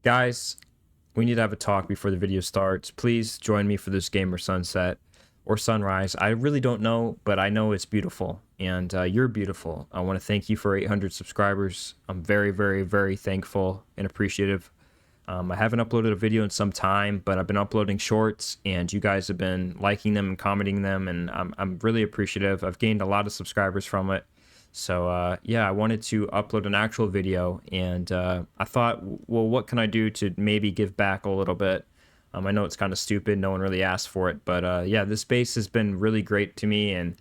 Guys, we need to have a talk before the video starts. Please join me for this gamer sunset or sunrise. I really don't know, but I know it's beautiful, and you're beautiful. I want to thank you for 800 subscribers. I'm very, very, very thankful and appreciative. I haven't uploaded a video in some time, but I've been uploading shorts, and you guys have been liking them and commenting them, and I'm really appreciative. I've gained a lot of subscribers from it. So yeah, I wanted to upload an actual video, and I thought, well, what can I do to maybe give back a little bit? I know it's kind of stupid, no one really asked for it, but yeah, this base has been really great to me, and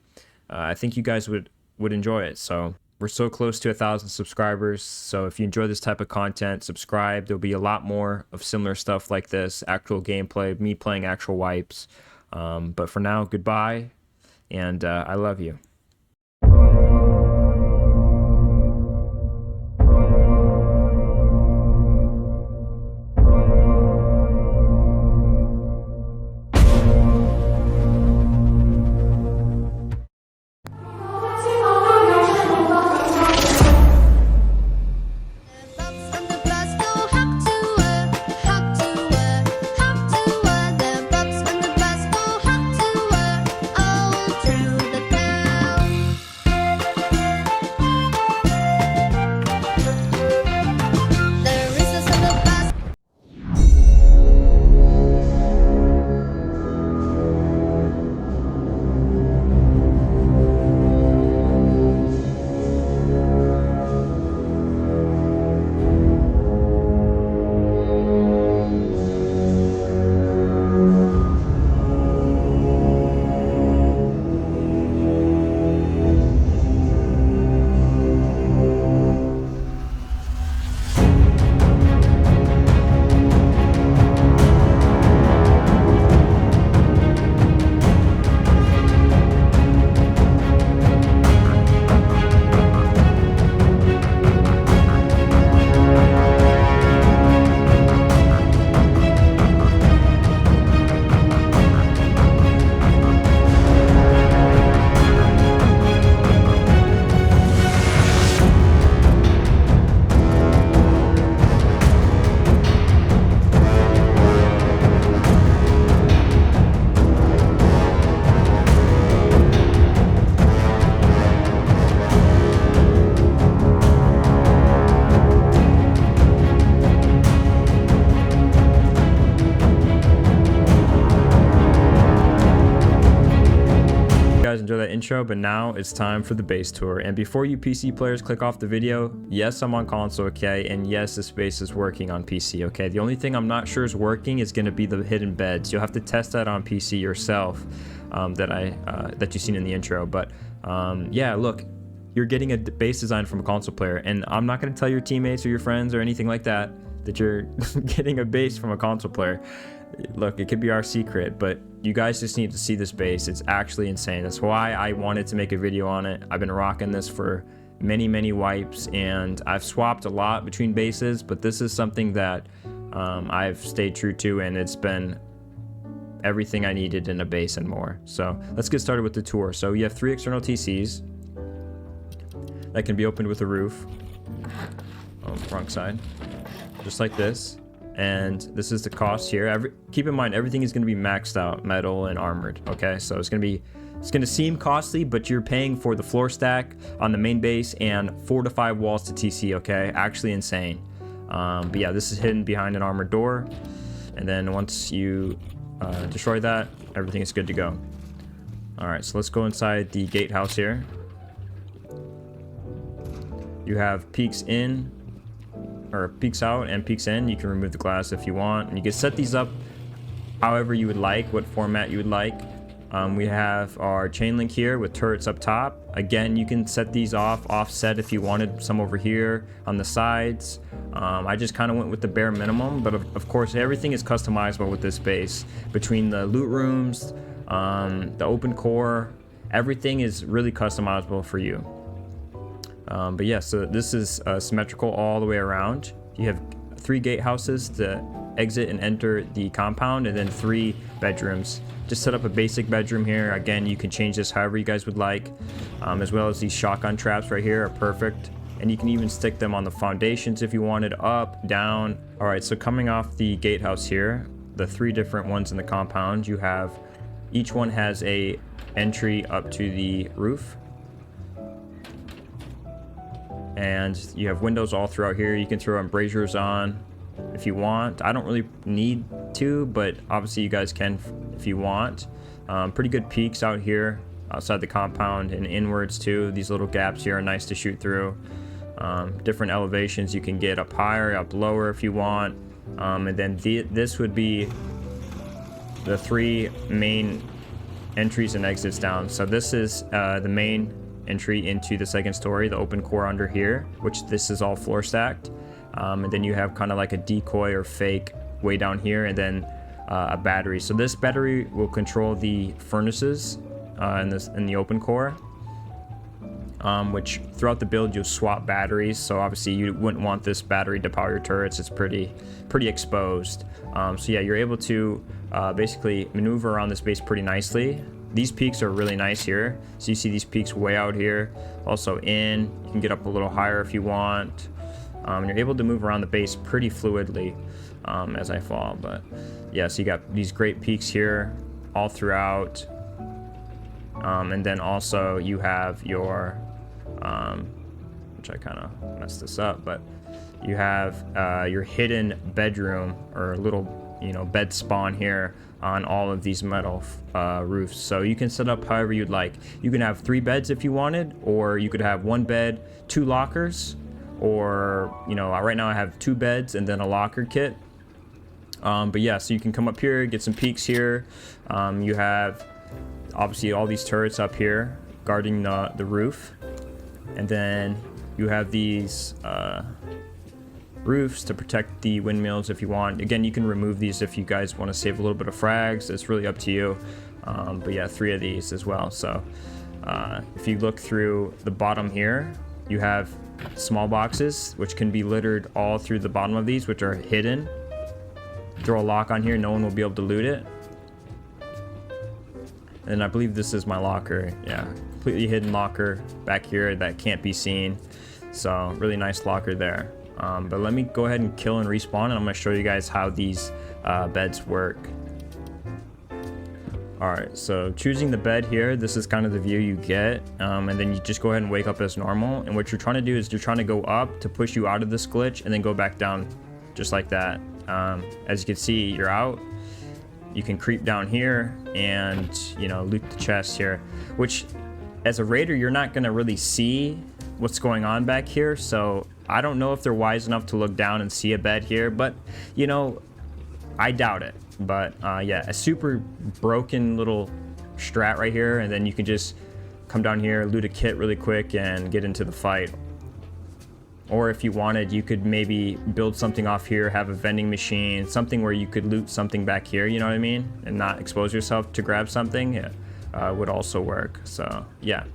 I think you guys would enjoy it. So we're so close to 1,000 subscribers, so if you enjoy this type of content, subscribe. There'll be a lot more of similar stuff like this, actual gameplay, me playing actual wipes. But for now, goodbye, and I love you. Enjoy that intro, but now it's time for the base tour. And before you PC players click off the video, yes, I'm on console, okay, and yes, this base is working on PC, okay. The only thing I'm not sure is working is going to be the hidden beds. You'll have to test that on PC yourself, that you've seen in the intro. But yeah, look, you're getting a base design from a console player, and I'm not going to tell your teammates or your friends or anything like that you're getting a base from a console player. Look, it could be our secret, but you guys just need to see this base. It's actually insane. That's why I wanted to make a video on it. I've been rocking this for many wipes, and I've swapped a lot between bases, but this is something that I've stayed true to, and it's been everything I needed in a base and more. So let's get started with the tour. So you have 3 external TCs that can be opened with a roof. Oh, wrong side. Just like this. And this is the cost here. Keep in mind, everything is going to be maxed out, metal and armored. Okay, so it's going to seem costly, but you're paying for the floor stack on the main base and 4 to 5 walls to TC. Okay, actually insane. But yeah, this is hidden behind an armored door, and then once you destroy that, everything is good to go. All right, so let's go inside the gatehouse here. You have peeks in, or peeks out and peeks in. You can remove the glass if you want, and you can set these up however you would like, what format you would like. We have our chain link here with turrets up top. Again, you can set these offset if you wanted some over here on the sides. I just kind of went with the bare minimum, but of course everything is customizable with this base. Between the loot rooms, the open core, everything is really customizable for you. But yeah, so this is symmetrical all the way around. You have 3 gatehouses to exit and enter the compound, and then 3 bedrooms. Just set up a basic bedroom here. Again, you can change this however you guys would like, as well as these shotgun traps right here are perfect. and you can even stick them on the foundations if you wanted, up, down. All right, so coming off the gatehouse here, the 3 different ones in the compound, you have, each one has a entry up to the roof, and you have windows all throughout here. You can throw embrasures on if you want. I don't really need to, but obviously you guys can if you want. Pretty good peaks out here outside the compound and inwards too. These little gaps here are nice to shoot through. Different elevations you can get, up higher, up lower if you want. And then this would be the 3 main entries and exits down. So this is the main entry into the second story, the open core under here, which this is all floor stacked. And then you have kind of like a decoy or fake way down here, and then a battery. So this battery will control the furnaces in the open core, which throughout the build you'll swap batteries. So obviously you wouldn't want this battery to power your turrets. It's pretty exposed. So yeah, you're able to basically maneuver around this base pretty nicely. These peaks are really nice here. So you see these peaks way out here. Also you can get up a little higher if you want. And you're able to move around the base pretty fluidly as I fall. But yeah, so you got these great peaks here all throughout. And then also you have your, which I kind of messed this up, but you have your hidden bedroom or little, bed spawn here on all of these metal roofs. So you can set up however you'd like. You can have 3 beds if you wanted, or you could have 1 bed, 2 lockers, or right now I have 2 beds and then a locker kit. But yeah, so you can come up here, get some peaks here. You have obviously all these turrets up here guarding the roof, and then you have these roofs to protect the windmills if you want. Again, you can remove these if you guys want to save a little bit of frags. It's really up to you. But yeah, 3 of these as well. So if you look through the bottom here, you have small boxes which can be littered all through the bottom of these, which are hidden. Throw a lock on here, no one will be able to loot it. And I believe this is my locker. Yeah, completely hidden locker back here that can't be seen. So really nice locker there. But let me go ahead and kill and respawn, and I'm going to show you guys how these beds work. Alright, so choosing the bed here, this is kind of the view you get, and then you just go ahead and wake up as normal. And what you're trying to do is you're trying to go up to push you out of this glitch, and then go back down just like that. As you can see, you're out. You can creep down here and loot the chest here, which as a raider you're not going to really see what's going on back here. So I don't know if they're wise enough to look down and see a bed here, but I doubt it. But yeah, a super broken little strat right here, and then you can just come down here, loot a kit really quick, and get into the fight. Or if you wanted, you could maybe build something off here, have a vending machine, something where you could loot something back here, you know what I mean, and not expose yourself to grab something. Yeah, would also work. So yeah.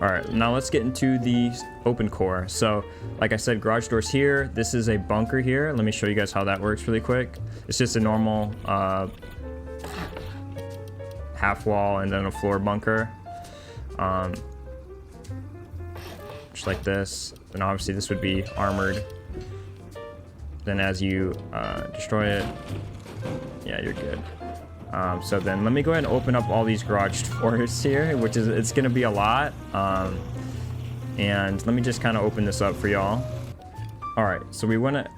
All right, now let's get into the open core. So like I said, garage doors here. This is a bunker here. Let me show you guys how that works really quick. It's just a normal half wall and then a floor bunker, just like this. And obviously this would be armored. Then as you destroy it, yeah, you're good. So then let me go ahead and open up all these garage doors here, which is, it's gonna be a lot. And let me just kind of open this up for y'all. All right, so we wanna,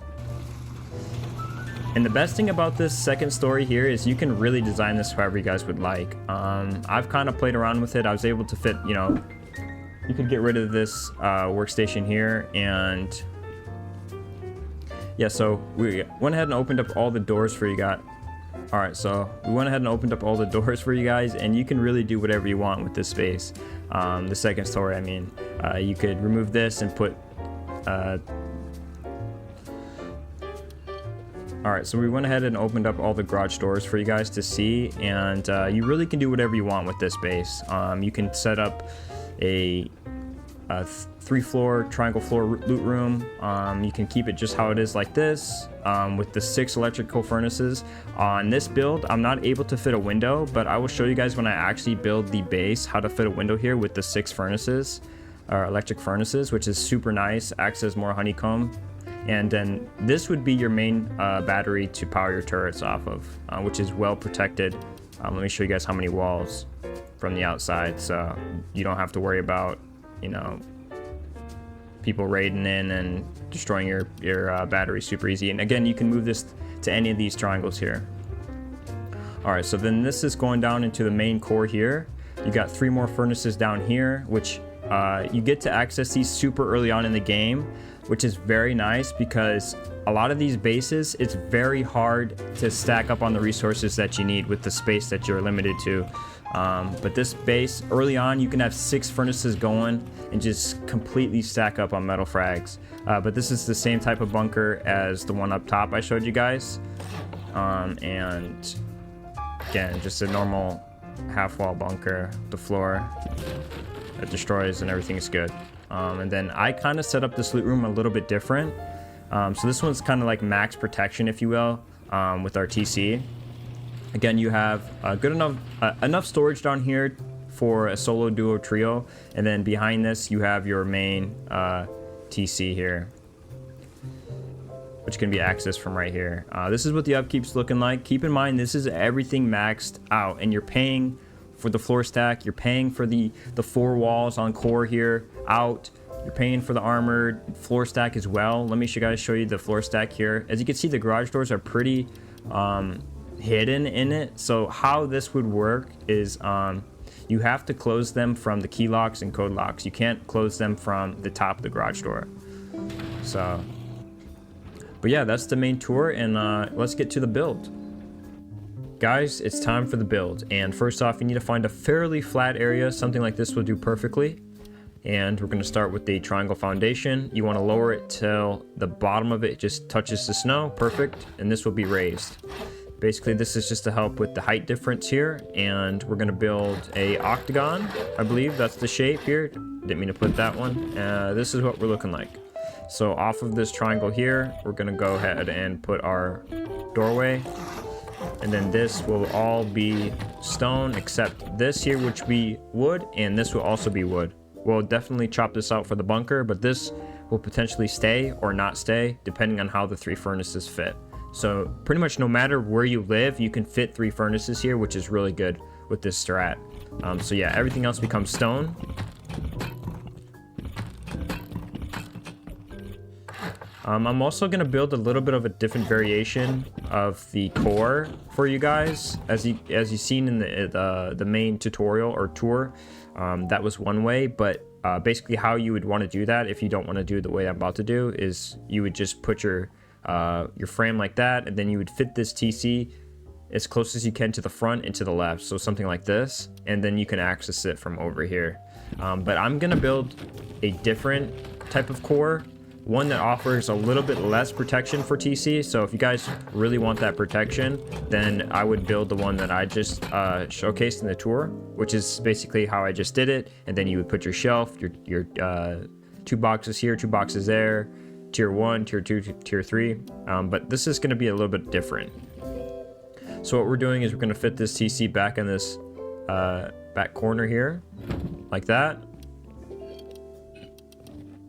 and the best thing about this second story here is you can really design this however you guys would like. I've kind of played around with it. I was able to fit, you could get rid of this workstation here, and yeah, so we went ahead and opened up all the doors for you guys. All right, so we went ahead and opened up all the doors for you guys, and you can really do whatever you want with this space. The second story, I mean, you could remove this and put all right, so we went ahead and opened up all the garage doors for you guys to see, and you really can do whatever you want with this base. You can set up a 3-floor triangle floor loot room. You can keep it just how it is like this, with the 6 electrical furnaces. On this build, I'm not able to fit a window, but I will show you guys when I actually build the base how to fit a window here with the 6 furnaces. electric furnaces, which is super nice. Acts as more honeycomb. And then this would be your main battery to power your turrets off of, which is well protected. Let me show you guys how many walls from the outside, so you don't have to worry about, you know, people raiding in and destroying your battery super easy. And again, you can move this to any of these triangles here. All right, so then this is going down into the main core here. You got 3 more furnaces down here, which you get to access these super early on in the game, which is very nice because a lot of these bases, it's very hard to stack up on the resources that you need with the space that you're limited to. But this base, early on, you can have 6 furnaces going and just completely stack up on metal frags. But this is the same type of bunker as the one up top I showed you guys. And again, just a normal half-wall bunker, the floor that destroys and everything's good. And then I kind of set up this loot room a little bit different. So this one's kind of like max protection, if you will, with our TC. Again, you have good enough storage down here for a solo, duo, trio, and then behind this you have your main TC here, which can be accessed from right here. This is what the upkeep's looking like. Keep in mind, this is everything maxed out, and you're paying for the floor stack, you're paying for the 4 walls on core here out, you're paying for the armored floor stack as well. Let me show you the floor stack here. As you can see, the garage doors are pretty hidden in it. So how this would work is you have to close them from the key locks and code locks. You can't close them from the top of the garage door. So, but yeah, that's the main tour, and let's get to the build. Guys, it's time for the build, and first off, you need to find a fairly flat area. Something like this will do perfectly. And we're going to start with the triangle foundation. You want to lower it till the bottom of it just touches the snow. Perfect. And this will be raised. Basically, this is just to help with the height difference here. And we're going to build a octagon. I believe that's the shape here. Didn't mean to put that one. This is what we're looking like. So off of this triangle here, we're going to go ahead and put our doorway. And then this will all be stone, except this here, which will be wood, and this will also be wood. We'll definitely chop this out for the bunker, but this will potentially stay or not stay, depending on how the 3 furnaces fit. So pretty much no matter where you live, you can fit 3 furnaces here, which is really good with this strat. So yeah, everything else becomes stone. I'm also going to build a little bit of a different variation of the core for you guys. As you've seen in the main tutorial or tour, that was one way, but basically how you would want to do that, if you don't want to do it the way I'm about to do, is you would just put your frame like that, and then you would fit this TC as close as you can to the front and to the left, so something like this, and then you can access it from over here. But I'm going to build a different type of core, one that offers a little bit less protection for TC. So if you guys really want that protection, then I would build the one that I just showcased in the tour, which is basically how I just did it. And then you would put your shelf, your 2 boxes here, 2 boxes there, tier 1, tier 2, tier 3. But this is going to be a little bit different. So what we're doing is we're going to fit this TC back in this back corner here, like that.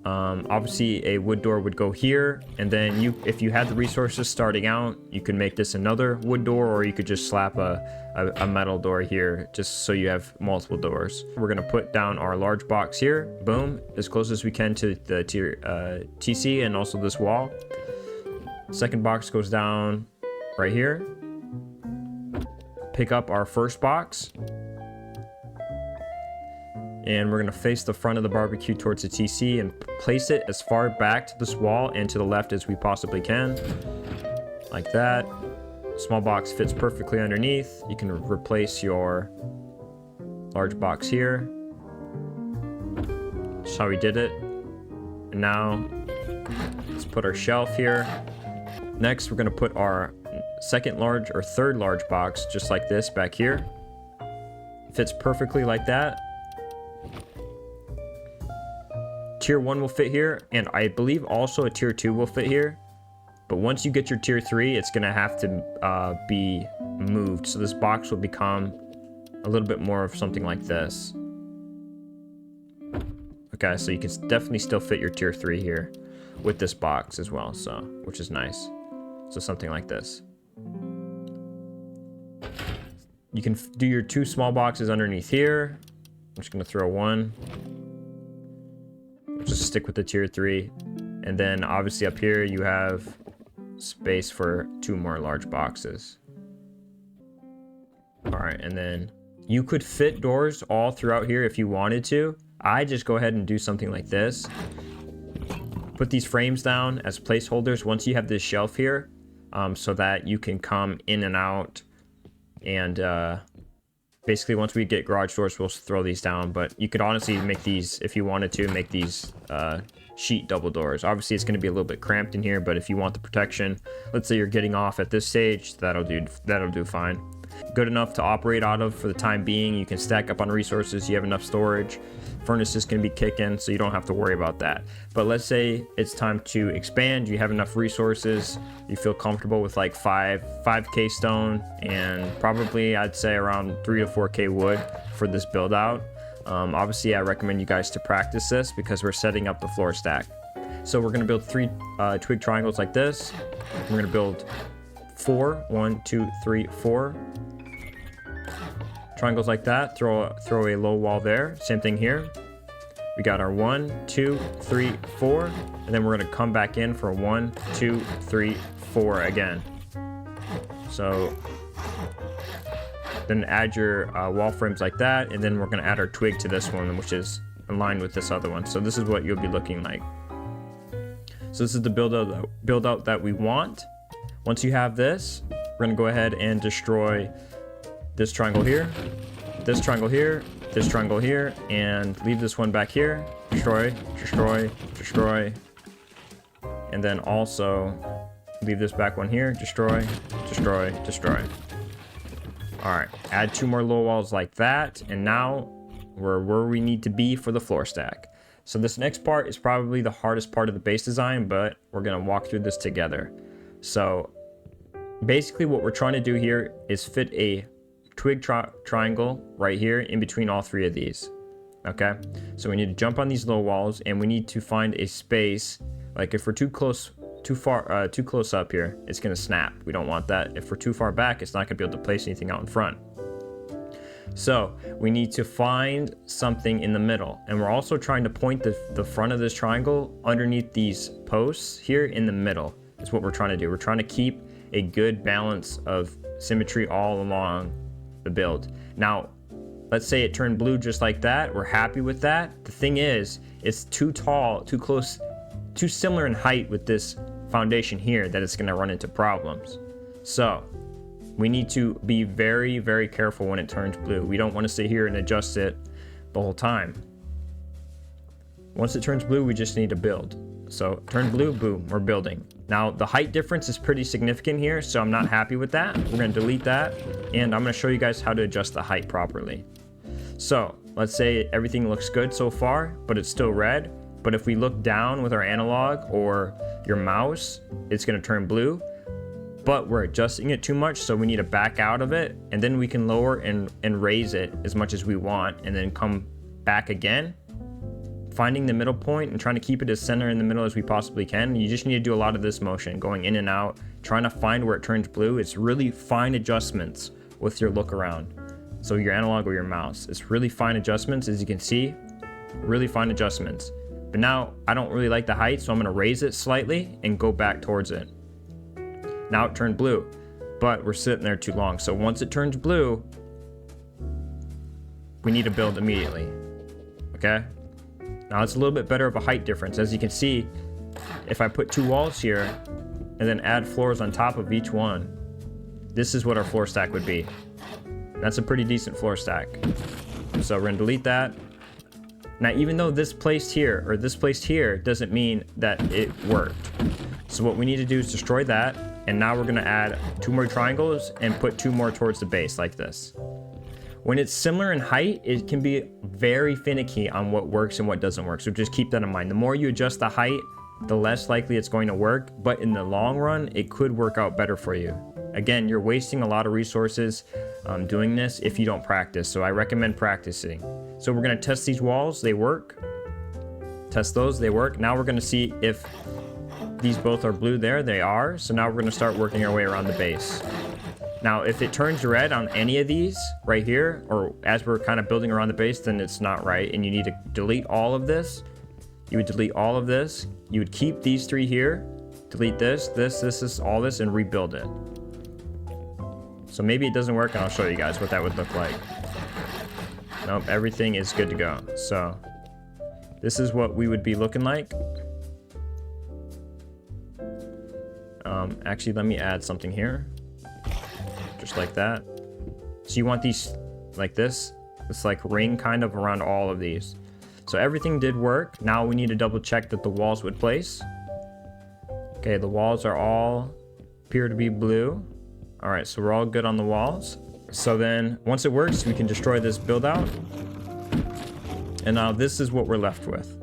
Obviously a wood door would go here, and then if you had the resources starting out, you can make this another wood door, or you could just slap a metal door here, just so you have multiple doors. We're going to put down our large box here, boom, as close as we can to the tier TC and also this wall. Second box goes down right here. Pick up our first box, and we're going to face the front of the barbecue towards the TC and place it as far back to this wall and to the left as we possibly can, like that. Small box fits perfectly underneath. You can replace your large box here. That's how we did it. And now let's put our shelf here. Next, we're going to put our second large or third large box just like this back here. Fits perfectly like that. Tier 1 will fit here, and I believe also a tier 2 will fit here. But once you get your tier 3, it's going to have to be moved. So this box will become a little bit more of something like this. Okay, so you can definitely still fit your tier 3 here with this box as well, so which is nice. So something like this. You can do your 2 small boxes underneath here. I'm just gonna throw 1. Just stick with the tier 3, and then obviously up here you have space for 2 more large boxes. All right, and then you could fit doors all throughout here if you wanted to. I just go ahead and do something like this. Put these frames down as placeholders once you have this shelf here, so that you can come in and out. And basically once we get garage doors, we'll throw these down. But you could honestly make these, if you wanted to, make these sheet double doors. Obviously it's going to be a little bit cramped in here, but if you want the protection, let's say you're getting off at this stage, that'll do fine. Good enough to operate out of for the time being. You can stack up on resources, you have enough storage, furnaces can be kicking, so you don't have to worry about that. But let's say it's time to expand, you have enough resources, you feel comfortable with like 5k stone and probably I'd say around 3 to 4k wood for this build out. Obviously I recommend you guys to practice this because we're setting up the floor stack. So we're going to build 3 twig triangles like this. We're going to build 4, 1, 2, 3, 4 triangles like that. Throw a low wall there. Same thing here. We got our 1, 2, 3, 4, and then we're going to come back in for 1, 2, 3, 4 again. So then add your wall frames like that, and then we're going to add our twig to this one, which is in line with this other one. So this is what you'll be looking like. So this is the build out that we want. Once you have this, we're going to go ahead and destroy this triangle here, this triangle here, this triangle here, and leave this one back here. Destroy, destroy, destroy. And then also leave this back one here. Destroy, destroy, destroy. All right, add 2 more low walls like that. And now we're where we need to be for the floor stack. So this next part is probably the hardest part of the base design, but we're gonna walk through this together. So basically what we're trying to do here is fit a twig triangle right here in between all 3 of these. Okay, so we need to jump on these low walls, and we need to find a space. Like if we're too close up here, it's gonna snap. We don't want that. If we're too far back, it's not gonna be able to place anything out in front. So we need to find something in the middle, and we're also trying to point the front of this triangle underneath these posts here in the middle. Is what we're trying to do. We're trying to keep a good balance of symmetry all along the build. Now let's say it turned blue just like that. We're happy with that. The thing is, it's too tall, too close, too similar in height with this foundation here that it's going to run into problems. So we need to be very, very careful when it turns blue. We don't want to sit here and adjust it the whole time. Once it turns blue, we just need to build. So turn blue, boom, we're building. Now the height difference is pretty significant here, so I'm not happy with that. We're going to delete that, and I'm going to show you guys how to adjust the height properly. So let's say everything looks good so far, but it's still red. But if we look down with our analog or your mouse, it's going to turn blue. But we're adjusting it too much, so we need to back out of it, and then we can lower and raise it as much as we want, and then come back again, finding the middle point and trying to keep it as center in the middle as we possibly can. You just need to do a lot of this motion, going in and out, trying to find where it turns blue. It's really fine adjustments with your look around. So your analog or your mouse, it's really fine adjustments, as you can see, really fine adjustments. But now I don't really like the height, so I'm going to raise it slightly and go back towards it. Now it turned blue, but we're sitting there too long. So once it turns blue, we need to build immediately. Okay? Now it's a little bit better of a height difference. As you can see, if I put 2 walls here and then add floors on top of each one, this is what our floor stack would be. That's a pretty decent floor stack. So we're gonna delete that. Now, even though this placed here or this placed here doesn't mean that it worked. So what we need to do is destroy that. And now we're gonna add 2 more triangles and put 2 more towards the base like this. When it's similar in height, it can be very finicky on what works and what doesn't work. So just keep that in mind. The more you adjust the height, the less likely it's going to work. But in the long run, it could work out better for you. Again, you're wasting a lot of resources doing this if you don't practice. So I recommend practicing. So we're going to test these walls. They work. Test those, they work. Now we're going to see if these both are blue there. They are. So now we're going to start working our way around the base. Now, if it turns red on any of these right here, or as we're kind of building around the base, then it's not right. And you need to delete all of this. You would delete all of this. You would keep these 3 here. Delete this, all this, and rebuild it. So maybe it doesn't work, and I'll show you guys what that would look like. Nope, everything is good to go. So this is what we would be looking like. Actually, let me add something here. Just like that. So you want these like this like ring kind of around all of these. So everything did work. Now we need to double check that the walls would place. Okay, the walls are all appear to be blue. All right, so we're all good on the walls. So then once it works, we can destroy this build out. And now this is what we're left with.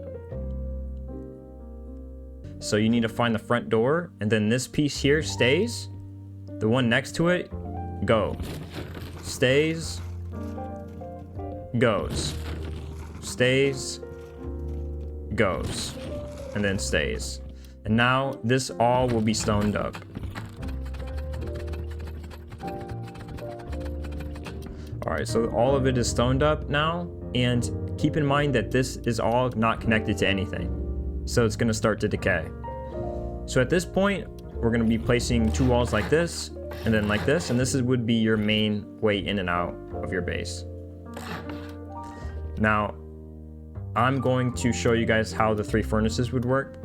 So you need to find the front door, and then this piece here stays. The one next to it, go. Stays, goes. Stays, goes. And then stays. And now this all will be stoned up. All right, so all of it is stoned up now, and keep in mind that this is all not connected to anything. So it's gonna start to decay. So at this point, we're gonna be placing 2 walls like this, and then like this, and would be your main way in and out of your base. Now, I'm going to show you guys how the 3 furnaces would work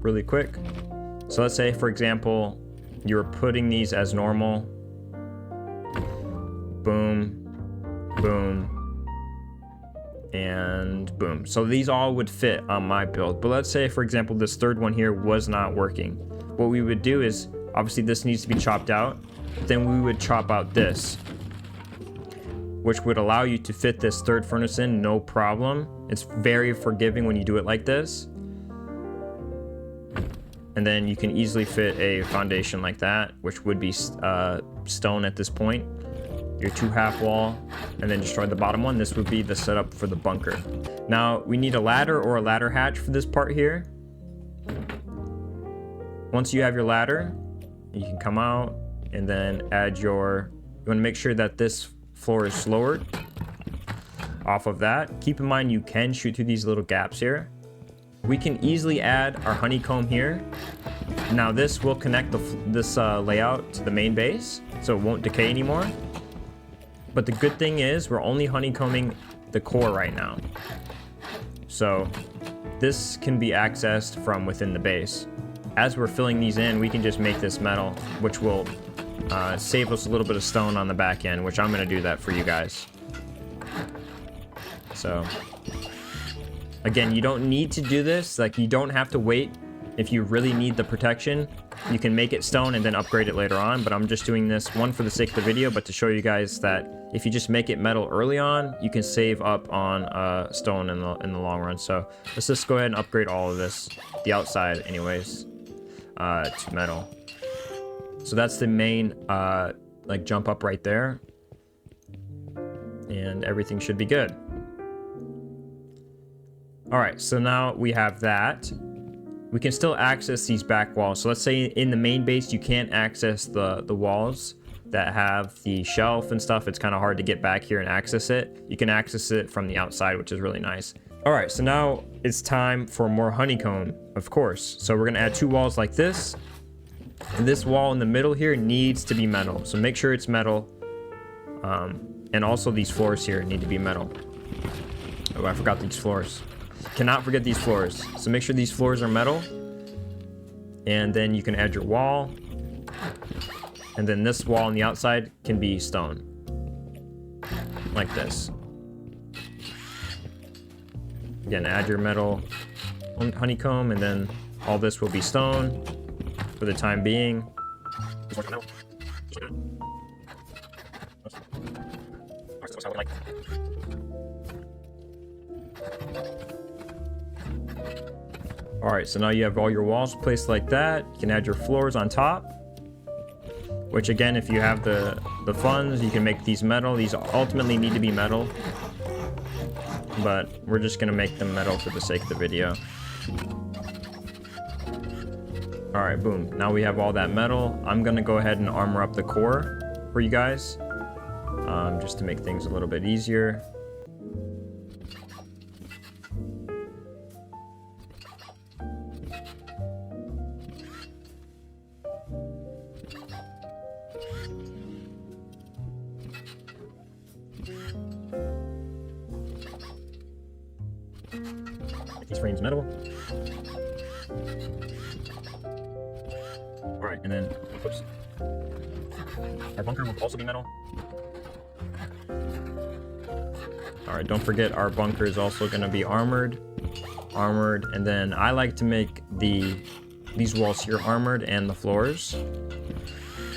really quick. So let's say, for example, you're putting these as normal. Boom, boom, and boom. So these all would fit on my build. But let's say, for example, this 3rd one here was not working. What we would do is, obviously this needs to be chopped out. Then we would chop out this, which would allow you to fit this 3rd furnace in no problem. It's very forgiving when you do it like this. And then you can easily fit a foundation like that, which would be stone at this point. Your 2 half wall, and then destroy the bottom one. This would be the setup for the bunker. Now we need a ladder or a ladder hatch for this part here. Once you have your ladder, you can come out and then add you want to make sure that this floor is lowered off of that. Keep in mind you can shoot through these little gaps here. We can easily add our honeycomb here. Now this will connect this layout to the main base, so it won't decay anymore. But the good thing is we're only honeycombing the core right now. So this can be accessed from within the base. As we're filling these in, we can just make this metal, which will save us a little bit of stone on the back end, which I'm going to do that for you guys. So again, you don't need to do this. Like, you don't have to wait. If you really need the protection, you can make it stone and then upgrade it later on. But I'm just doing this, one, for the sake of the video, but to show you guys that if you just make it metal early on, you can save up on stone in the long run. So let's just go ahead and upgrade all of this, the outside anyways, to metal. So that's the main like jump up right there, and everything should be good. All right, so now we have that. We can still access these back walls. So let's say in the main base, you can't access the walls that have the shelf and stuff. It's kind of hard to get back here and access it. You can access it from the outside, which is really nice. All right, so now it's time for more honeycomb, of course. So we're gonna add 2 walls like this. And this wall in the middle here needs to be metal. So make sure it's metal. And also these floors here need to be metal. Oh, I forgot these floors. Cannot forget these floors. So make sure these floors are metal. And then you can add your wall. And then this wall on the outside can be stone. Like this. Again, add your metal honeycomb, and then all this will be stone for the time being. Alright, so now you have all your walls placed like that. You can add your floors on top. Which again, if you have the funds, you can make these metal. These ultimately need to be metal. but we're just gonna make them metal for the sake of the video. All right, boom. Now we have all that metal. I'm gonna go ahead and armor up the core for you guys, just to make things a little bit easier. These frames metal. All right, and then, oops. Our bunker will also be metal. All right, don't forget our bunker is also going to be armored, and then I like to make these walls here armored and the floors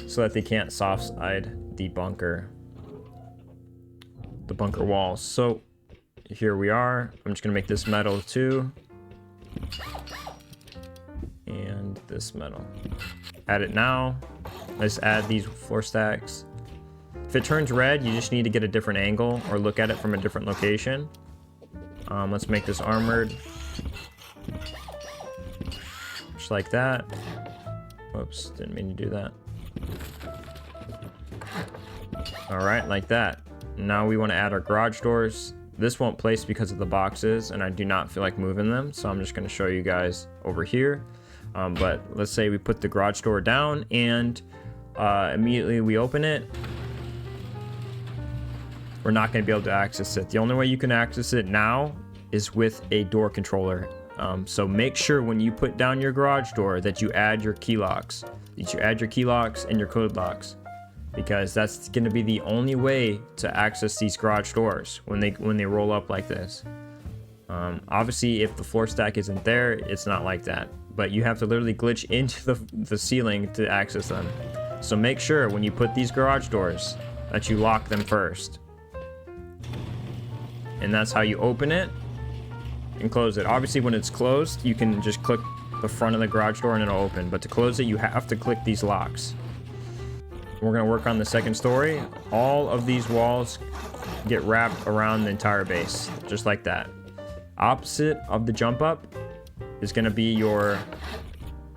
so that they can't soft side the bunker walls. So here we are. I'm just gonna make this metal too, and this metal. Add it now. Let's add these floor stacks. If it turns red, you just need to get a different angle or look at it from a different location. Let's make this armored, just like that. Whoops, didn't mean to do that. All right, like that. Now we want to add our garage doors. This won't place because of the boxes, and I do not feel like moving them, so I'm just going to show you guys over here. But let's say we put the garage door down, and immediately we open it. We're not going to be able to access it. The only way you can access it now is with a door controller. So make sure when you put down your garage door that you add your key locks. That you add your key locks and your code locks, because that's going to be the only way to access these garage doors when they roll up like this. Obviously, if the floor stack isn't there, it's not like that. But you have to literally glitch into the ceiling to access them. So make sure when you put these garage doors that you lock them first. And that's how you open it and close it. Obviously, when it's closed, you can just click the front of the garage door and it'll open. But to close it, you have to click these locks. We're going to work on the second story. All of these walls get wrapped around the entire base, just like that. Opposite of the jump up is going to be your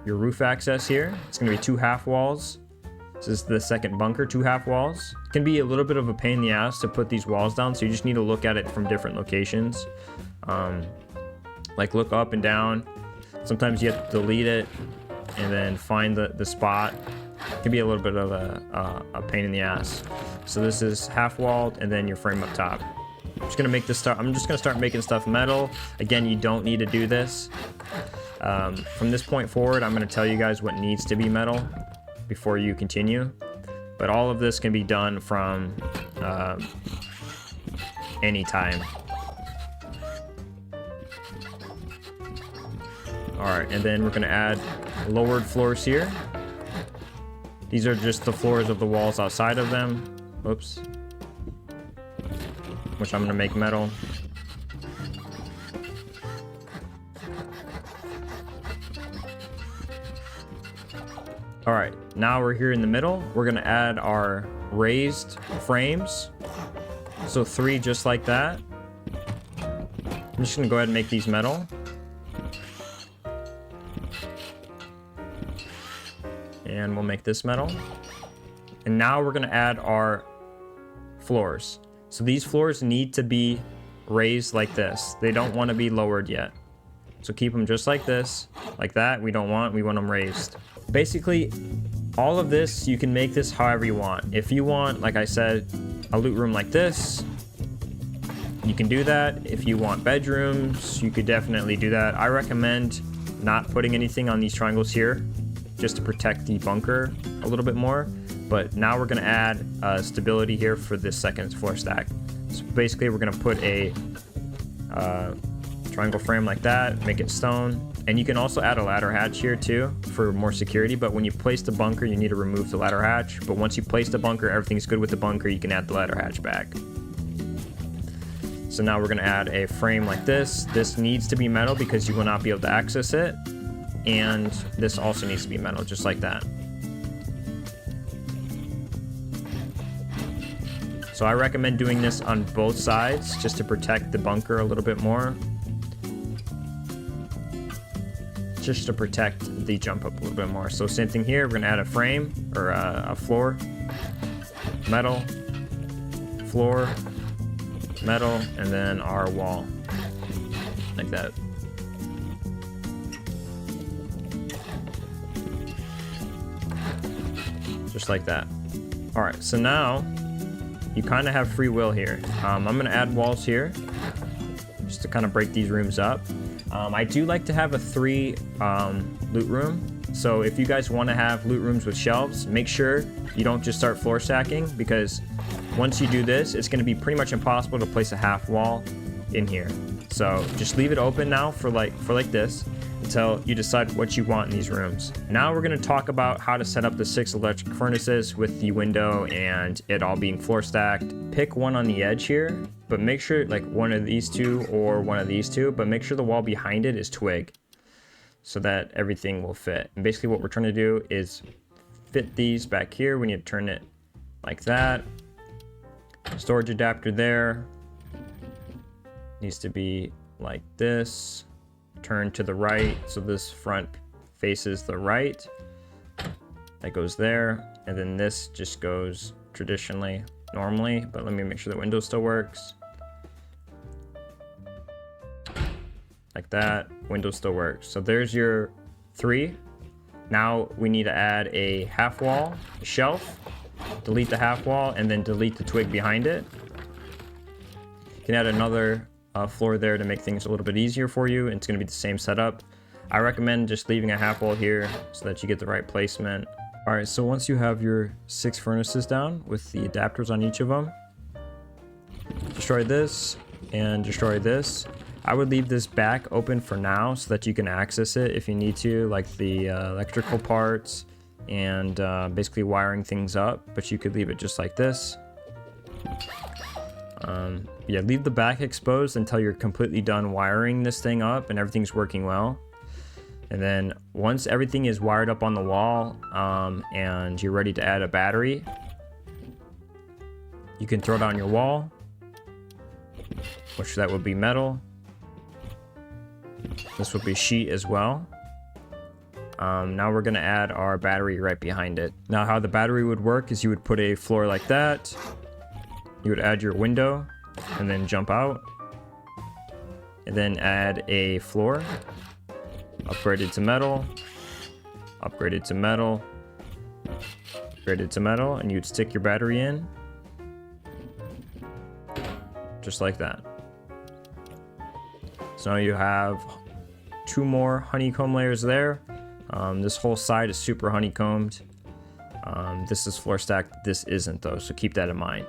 roof access here. It's going to be 2 half walls. This is the second bunker, 2 half walls. It can be a little bit of a pain in the ass to put these walls down, so you just need to look at it from different locations. Like look up and down. Sometimes you have to delete it and then find the spot. It can be a little bit of a pain in the ass. So this is half walled, and then your frame up top. I'm just gonna start making stuff metal. Again, you don't need to do this. From this point forward, I'm gonna tell you guys what needs to be metal before you continue. But all of this can be done from any time. All right, and then we're gonna add lowered floors here. These are just the floors of the walls outside of them. Oops. Which I'm gonna make metal. All right, now we're here in the middle. We're gonna add our raised frames. So 3 just like that. I'm just gonna go ahead and make these metal. And we'll make this metal. And now we're gonna add our floors. So these floors need to be raised like this. They don't want to be lowered yet. So keep them just like this, like that. We want them raised. Basically, all of this, you can make this however you want. If you want, like I said, a loot room like this, you can do that. If you want bedrooms, you could definitely do that. I recommend not putting anything on these triangles here, just to protect the bunker a little bit more. But now we're gonna add stability here for this second floor stack. So basically we're gonna put a triangle frame like that, make it stone. And you can also add a ladder hatch here too for more security, but when you place the bunker, you need to remove the ladder hatch. But once you place the bunker, everything's good with the bunker, you can add the ladder hatch back. So now we're gonna add a frame like this. This needs to be metal because you will not be able to access it. And this also needs to be metal, just like that. So I recommend doing this on both sides just to protect the bunker a little bit more. Just to protect the jump up a little bit more. So same thing here, we're gonna add a frame or a floor, metal, floor, metal, and then our wall, like that. Just like that. All right, so now you kind of have free will here. I'm gonna add walls here just to kind of break these rooms up. I do like to have a 3 loot room. So if you guys want to have loot rooms with shelves, make sure you don't just start floor stacking, because once you do this, it's going to be pretty much impossible to place a half wall in here. So just leave it open now for like this until you decide what you want in these rooms. Now we're going to talk about how to set up the 6 electric furnaces with the window and it all being floor stacked. Pick one on the edge here, but make sure like one of these two or one of these two, but make sure the wall behind it is twig so that everything will fit. And basically what we're trying to do is fit these back here. We need to turn it like that. Storage adapter there needs to be like this. Turn to the right so this front faces the right. That goes there, and then this just goes traditionally normally, but let me make sure the window still works. Like that, window still works. So there's your 3. Now we need to add a half wall, a shelf, delete the half wall, and then delete the twig behind it. You can add another floor there to make things a little bit easier for you, and it's going to be the same setup. I recommend just leaving a half wall here so that you get the right placement. All right, so once you have your 6 furnaces down with the adapters on each of them, destroy this and destroy this. I would leave this back open for now so that you can access it if you need to, like the electrical parts and basically wiring things up, but you could leave it just like this. Yeah, leave the back exposed until you're completely done wiring this thing up and everything's working well. And then once everything is wired up on the wall and you're ready to add a battery, you can throw it on your wall, which that would be metal. This would be sheet as well. Now we're gonna add our battery right behind it. Now how the battery would work is you would put a floor like that. You would add your window and then jump out. And then add a floor. Upgraded to metal. Upgraded to metal. Upgraded to metal. And you'd stick your battery in. Just like that. So now you have 2 more honeycomb layers there. This whole side is super honeycombed. This is floor stacked. This isn't though, so keep that in mind.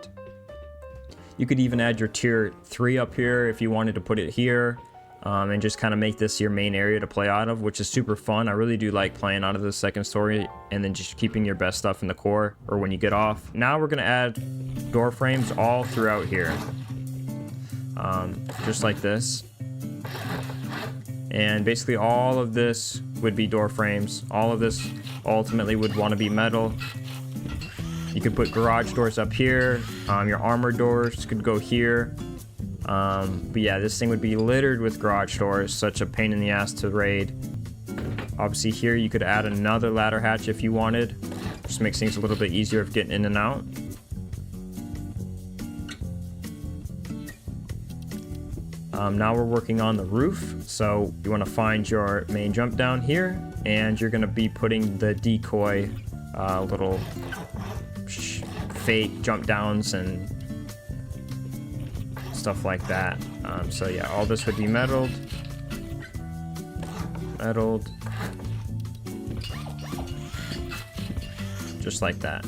You could even add your tier 3 up here if you wanted to put it here, and just kind of make this your main area to play out of, which is super fun. I really do like playing out of the second story and then just keeping your best stuff in the core or when you get off. Now we're gonna add door frames all throughout here, just like this. And basically all of this would be door frames. All of this ultimately would want to be metal. You could put garage doors up here. Your armored doors could go here. But yeah, this thing would be littered with garage doors. Such a pain in the ass to raid. Obviously here you could add another ladder hatch if you wanted. Just makes things a little bit easier of getting in and out. Now we're working on the roof. So you want to find your main jump down here, and you're going to be putting the decoy little fake jump downs and stuff like that. So yeah, all this would be metalled, just like that.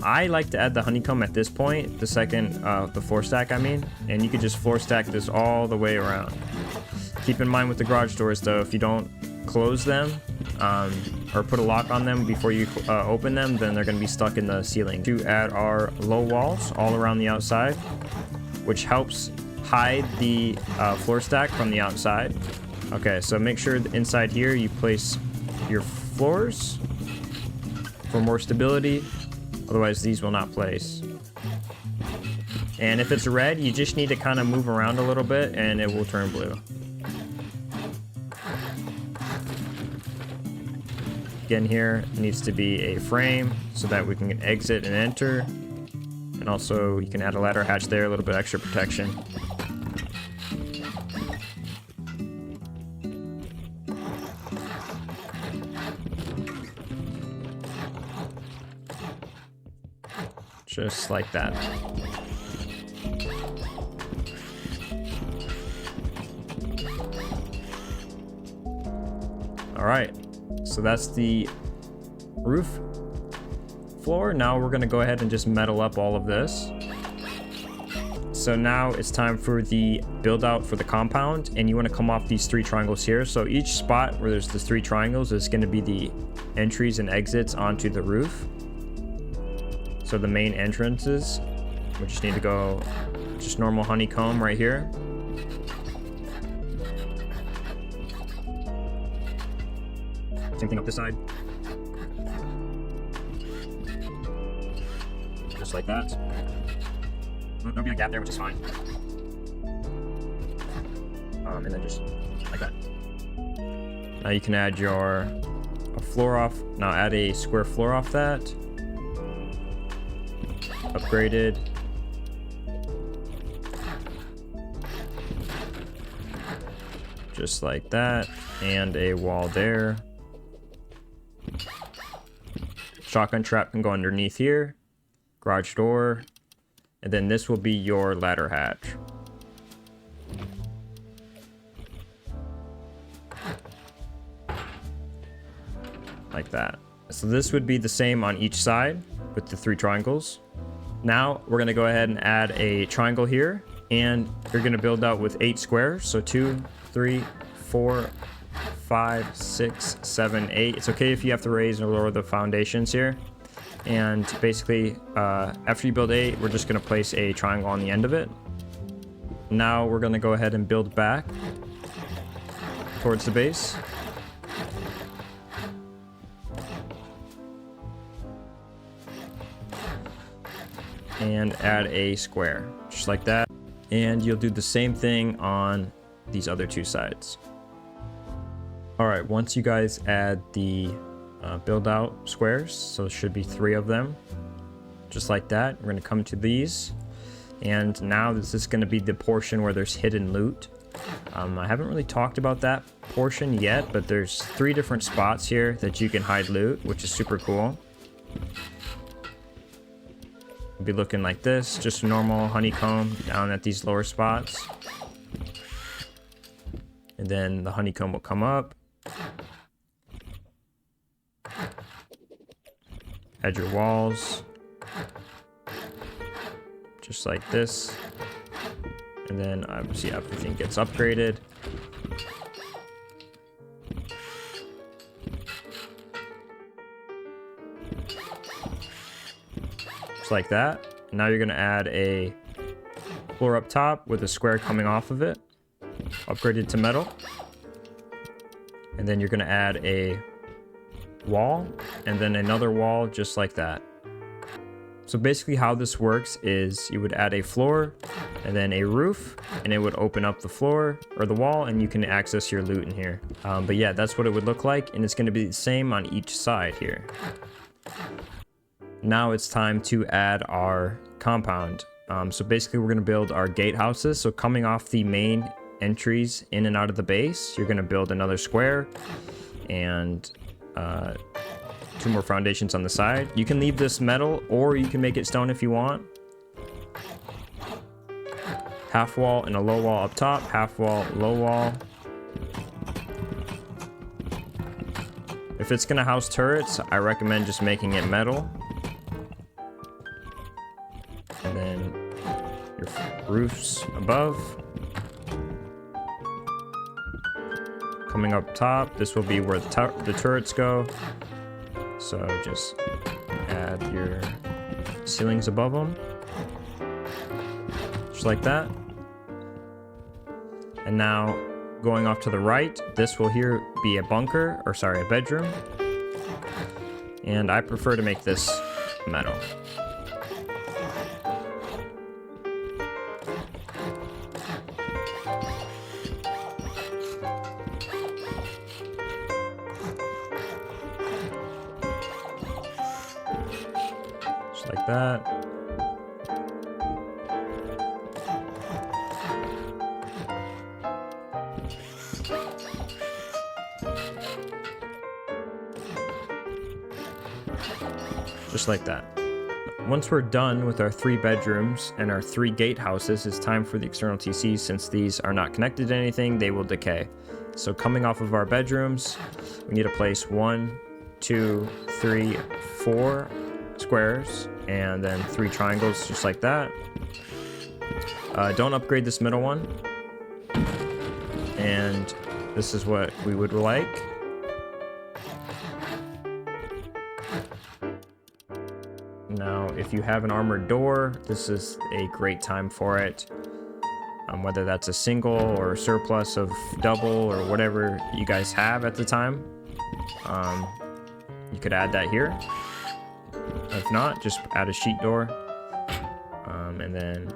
I like to add the honeycomb at this point, the second, the floor stack I mean, and you could just floor stack this all the way around. Keep in mind with the garage doors though, if you don't close them or put a lock on them before you open them, then they're going to be stuck in the ceiling. To add our low walls all around the outside, which helps hide the floor stack from the outside. Okay, so make sure inside here you place your floors for more stability. Otherwise, these will not place. And if it's red, you just need to kind of move around a little bit and it will turn blue. Again, here needs to be a frame so that we can exit and enter. And also you can add a ladder hatch there, a little bit extra protection. Just like that. All right, so that's the roof floor. Now we're gonna go ahead and just metal up all of this. So now it's time for the build out for the compound, and you want to come off these 3 triangles here. So each spot where there's the 3 triangles is going to be the entries and exits onto the roof. So the main entrances, we just need to go just normal honeycomb right here. Same thing up this side. Just like that. There'll be a gap there, which is fine. And then just like that. Now you can add your floor off. Now add a square floor off that. Upgraded. Just like that. And a wall there. Shotgun trap can go underneath here. Garage door. And then this will be your ladder hatch. Like that. So this would be the same on each side with the 3 triangles. Now we're going to go ahead and add a triangle here, and you're going to build out with 8 squares. So 2, 3, 4, 5, 6, 7, 8. It's okay if you have to raise or lower the foundations here. And basically, after you build 8, we're just going to place a triangle on the end of it. Now we're going to go ahead and build back towards the base. And add a square, just like that. And you'll do the same thing on these other 2 sides. All right, once you guys add the build out squares, so it should be 3 of them, just like that. We're going to come to these, and now this is going to be the portion where there's hidden loot. I haven't really talked about that portion yet, but there's 3 different spots here that you can hide loot, which is super cool. It'll be looking like this, just normal honeycomb down at these lower spots, and then the honeycomb will come up. Add your walls, just like this, and then obviously everything gets upgraded. Just like that. And now you're going to add a floor up top with a square coming off of it, upgraded to metal. And then you're going to add a wall and then another wall just like that. So basically how this works is you would add a floor and then a roof, and it would open up the floor or the wall, and you can access your loot in here. But yeah, that's what it would look like, and it's going to be the same on each side here. Now it's time to add our compound. So basically we're going to build our gatehouses. So coming off the main entries in and out of the base, you're going to build another square and 2 more foundations on the side. You can leave this metal or you can make it stone if you want. Half wall and a low wall up top, half wall, low wall. If it's going to house turrets, I recommend just making it metal. And then your roofs above. Coming up top, this will be where the turrets go. So just add your ceilings above them. Just like that. And now going off to the right, this will here be a bunker, or sorry, a bedroom. And I prefer to make this metal. Just like that. Just like that. Once we're done with our 3 bedrooms and our 3 gatehouses, it's time for the external TCs. Since these are not connected to anything, they will decay. So coming off of our bedrooms, we need to place 1, 2, 3, 4 squares, and then 3 triangles, just like that. Don't upgrade this middle one. And this is what we would like. Now, if you have an armored door, this is a great time for it. Whether that's a single or a surplus of double or whatever you guys have at the time. You could add that here. If not, just add a sheet door. And then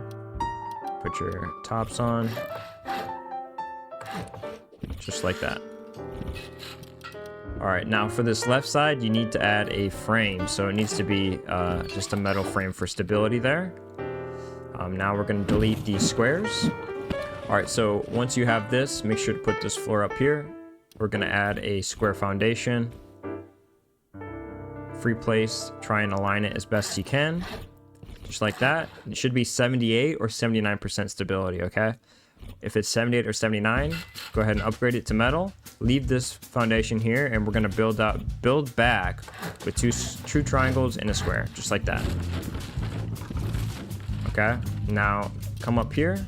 put your tops on. Just like that. Alright, now for this left side, you need to add a frame. So it needs to be just a metal frame for stability there. Now we're going to delete these squares. Alright, so once you have this, make sure to put this floor up here. We're going to add a square foundation. Free place, try and align it as best you can. Just like that. It should be 78 or 79% stability, okay? If it's 78 or 79, go ahead and upgrade it to metal. Leave this foundation here, and we're gonna build back with 2 true triangles and a square, just like that. Okay, now come up here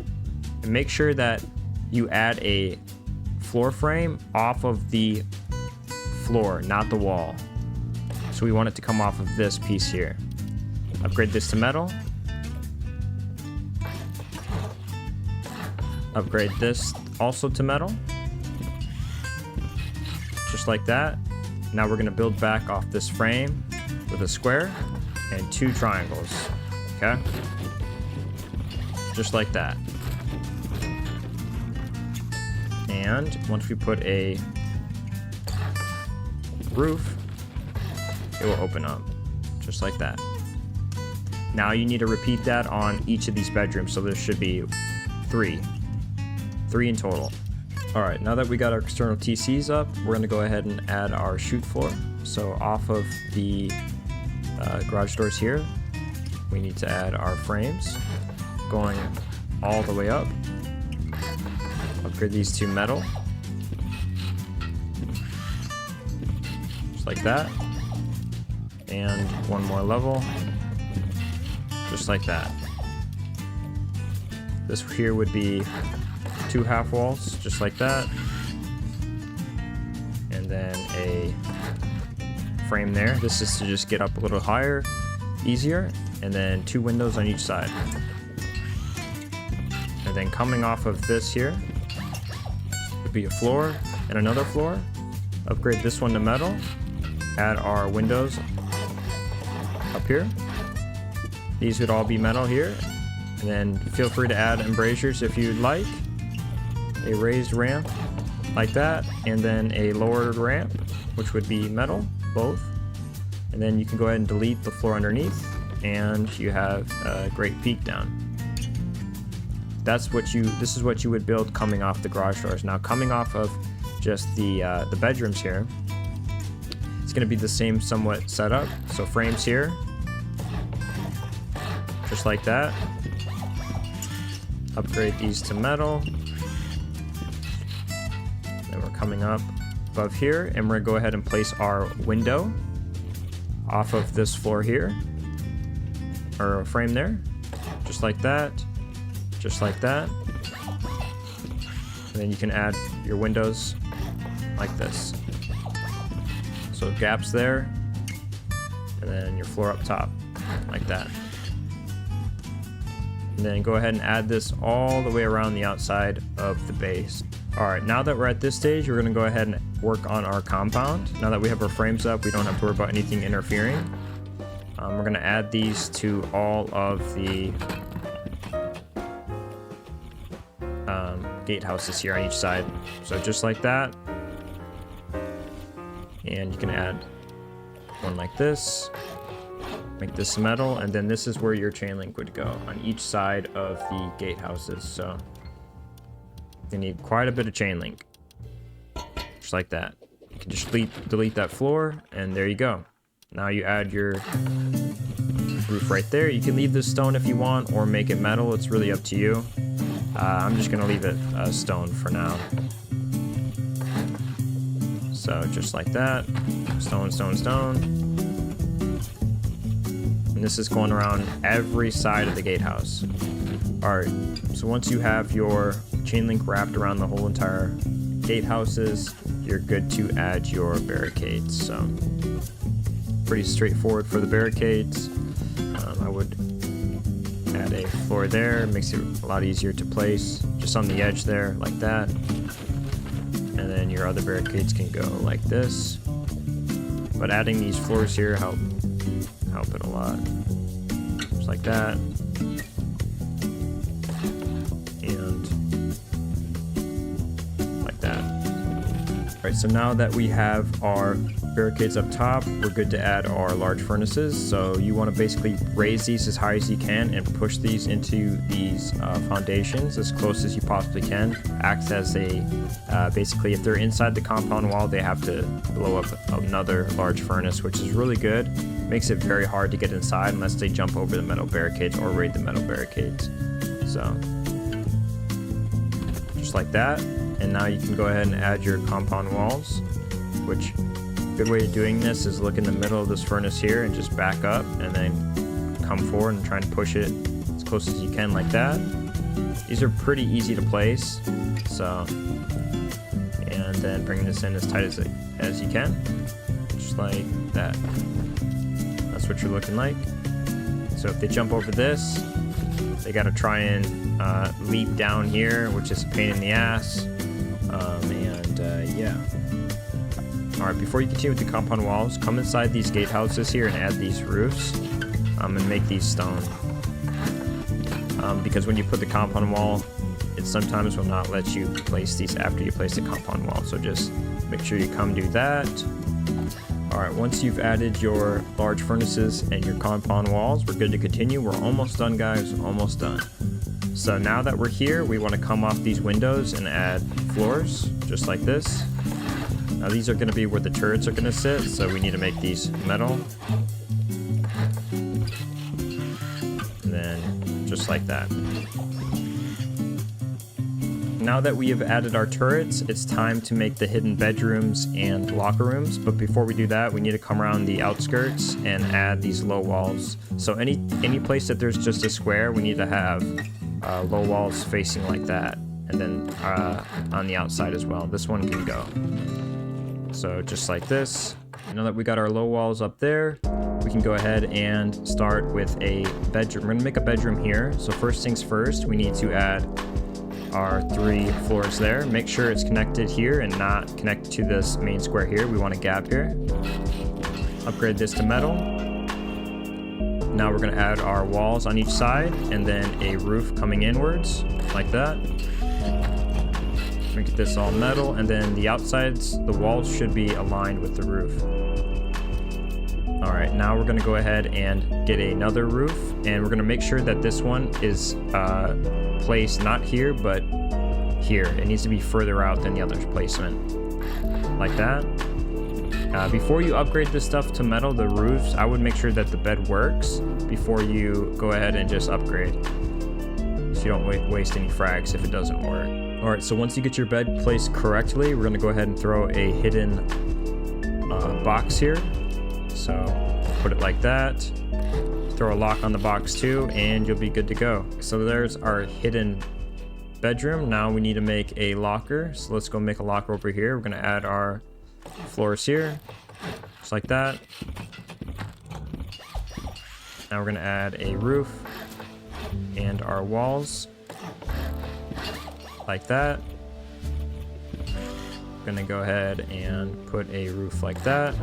and make sure that you add a floor frame off of the floor, not the wall. So we want it to come off of this piece here. Upgrade this to metal. Upgrade this also to metal. Just like that. Now we're gonna build back off this frame with a square and 2 triangles, okay? Just like that. And once we put a roof, it will open up, just like that. Now you need to repeat that on each of these bedrooms, so there should be 3 in total. All right, now that we got our external TCs up, we're gonna go ahead and add our chute floor. So off of the garage doors here, we need to add our frames going all the way up. Upgrade these to metal. Just like that. And 1 more level. Just like that. This here would be 2 half walls, just like that. And then a frame there. This is to just get up a little higher, easier. And then 2 windows on each side. And then coming off of this here would be a floor and another floor. Upgrade this one to metal. Add our windows up here. These would all be metal here. And then feel free to add embrasures if you'd like. A raised ramp like that, and then a lowered ramp, which would be metal, both. And then you can go ahead and delete the floor underneath, and you have a great peak down. This is what you would build coming off the garage doors. Now coming off of just the bedrooms here, it's going to be the same somewhat setup. So frames here, just like that. Upgrade these to metal. Then we're coming up above here, and we're gonna go ahead and place our window off of this floor here, or a frame there, just like that, just like that. And then you can add your windows like this. So gaps there, and then your floor up top, like that. And then go ahead and add this all the way around the outside of the base. All right, now that we're at this stage, we're gonna go ahead and work on our compound. Now that we have our frames up, we don't have to worry about anything interfering. We're gonna add these to all of the gatehouses here on each side. So just like that. And you can add one like this. Make this metal, and then this is where your chain link would go on each side of the gatehouses. So you need quite a bit of chain link, just like that. You can just delete that floor, and there you go. Now you add your roof right there. You can leave this stone if you want, or make it metal. It's really up to you. I'm just gonna leave it stone for now. So just like that, stone, stone, stone. And this is going around every side of the gatehouse. All right, so once you have your chain link wrapped around the whole entire gatehouses, you're good to add your barricades. So pretty straightforward for the barricades. I would add a floor there, makes it a lot easier to place, just on the edge there, like that. And then your other barricades can go like this. But adding these floors here help it a lot. Just like that. And like that. Alright, so now that we have our barricades up top, we're good to add our large furnaces. So you want to basically raise these as high as you can and push these into these foundations as close as you possibly can. Acts as a basically, if they're inside the compound wall, they have to blow up another large furnace, which is really good. Makes it very hard to get inside unless they jump over the metal barricades or raid the metal barricades. So just like that. And now you can go ahead and add your compound walls, which a good way of doing this is look in the middle of this furnace here and just back up and then come forward and try and push it as close as you can, like that. These are pretty easy to place. So, and then bring this in as tight as you can, just like that. That's what you're looking like. So if they jump over this, they got to try and leap down here, which is a pain in the ass. Yeah. Alright, before you continue with the compound walls, come inside these gatehouses here and add these roofs, and make these stone. Because when you put the compound wall, it sometimes will not let you place these after you place the compound wall. So just make sure you come do that. Alright, once you've added your large furnaces and your compound walls, we're good to continue. We're almost done, guys, almost done. So now that we're here, we want to come off these windows and add floors, just like this. Now these are going to be where the turrets are going to sit, so we need to make these metal. And then just like that. Now that we have added our turrets, it's time to make the hidden bedrooms and locker rooms. But before we do that, we need to come around the outskirts and add these low walls. So any place that there's just a square, we need to have low walls facing like that. And then on the outside as well. This one can go. So just like this. Now that we got our low walls up there, we can go ahead and start with a bedroom. We're gonna make a bedroom here. So first things first, we need to add our 3 floors there. Make sure it's connected here and not connected to this main square here. We want a gap here. Upgrade this to metal. Now we're gonna add our walls on each side and then a roof coming inwards like that. Make this all metal, and then the outsides, the walls should be aligned with the roof. All right, now we're gonna go ahead and get another roof, and we're gonna make sure that this one is placed not here, but here. It needs to be further out than the other placement, like that. Before you upgrade this stuff to metal, the roofs, I would make sure that the bed works before you go ahead and just upgrade, so you don't waste any frags if it doesn't work. All right, so once you get your bed placed correctly, we're gonna go ahead and throw a hidden box here. So put it like that. Throw a lock on the box too, and you'll be good to go. So there's our hidden bedroom. Now we need to make a locker. So let's go make a locker over here. We're gonna add our floors here, just like that. Now we're gonna add a roof and our walls, like that. Gonna go ahead and put a roof like that.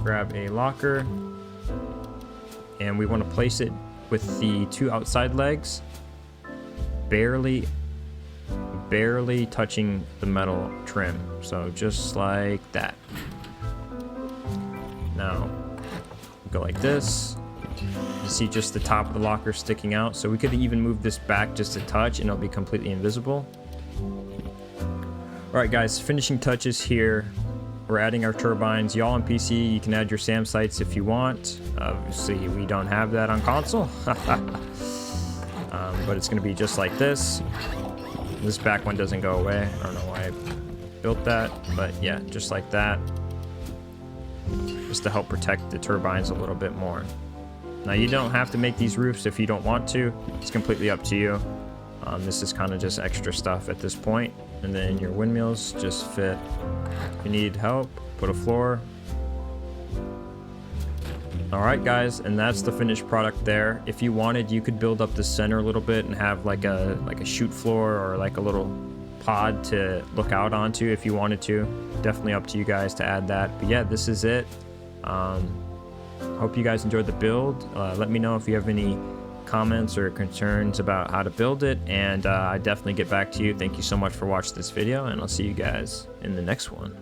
Grab a locker, and we want to place it with the 2 outside legs barely touching the metal trim. So just like that. Now go like this. You see just the top of the locker sticking out, so we could even move this back just a touch and it'll be completely invisible. All right guys, finishing touches here. We're adding our turbines. Y'all on PC, you can add your SAM sites if you want. Obviously we don't have that on console. But it's gonna be just like this. This back one doesn't go away. I don't know why I built that, but yeah, just like that. Just to help protect the turbines a little bit more. Now you don't have to make these roofs if you don't want to. It's completely up to you. This is kind of just extra stuff at this point. And then your windmills just fit. If you need help, put a floor. All right guys, and that's the finished product there. If you wanted, you could build up the center a little bit and have like a shoot floor or like a little pod to look out onto if you wanted to. Definitely up to you guys to add that. But yeah, this is it. Hope you guys enjoyed the build. Let me know if you have any comments or concerns about how to build it, and I definitely get back to you. Thank you so much for watching this video, and I'll see you guys in the next one.